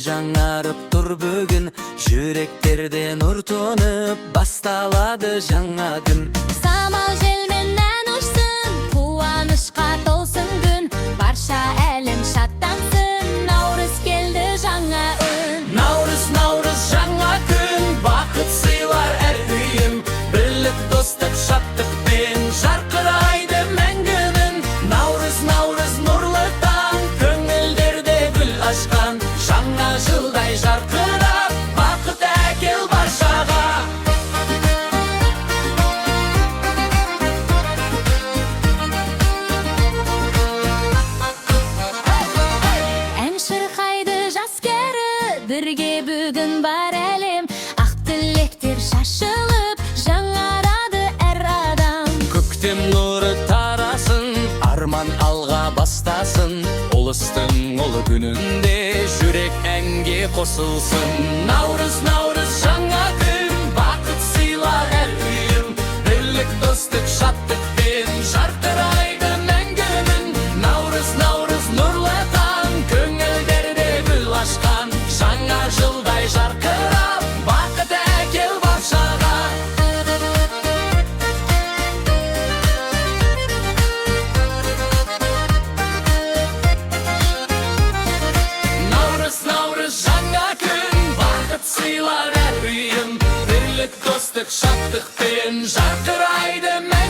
жаңарып тур бүгүн, жүректерде нур тонуп, башталады жаңа күн. Самал жел менен учсын, кубанычка толсун күн, барша элим шаттансын, Наурыз келди жаңа үн. Наурыз, Наурыз жаңа күн, бакыт сыйлар әр үйім, бірлік, достық, шаттықпен жарқырайды мәңгінің. Наурыз, Наурыз нұрлы таң, көңілдерде гүл ашқан, жаңа жылдай жарқырап, бақыт әкел баршаға. Ән шырқайды жас кәрі, бірге бүгін бар әлем, ақ тілектер шашылып, жаңарады әр адам. Көктем нұры тарасын, арман алға бастасын, ұлыстың ұлы күнінде жүрек әнге қосылсын. Наурыз, Наурыз жаңа күн, бақыт сыйлар әр үйім, бірлік, достық, шаттықпен жарқырайды мәңгінің. Наурыз, Наурыз нұрлы таң, көңілдерде гүл ашқан, жаңа жылдай жарқырап, бақыт әкел баршаға. Наурыз, Наурыз жаңа күн, бақыт сыйлар әр үйім, бірлік, достық, шаттықпен жарқырайды мәңгінің.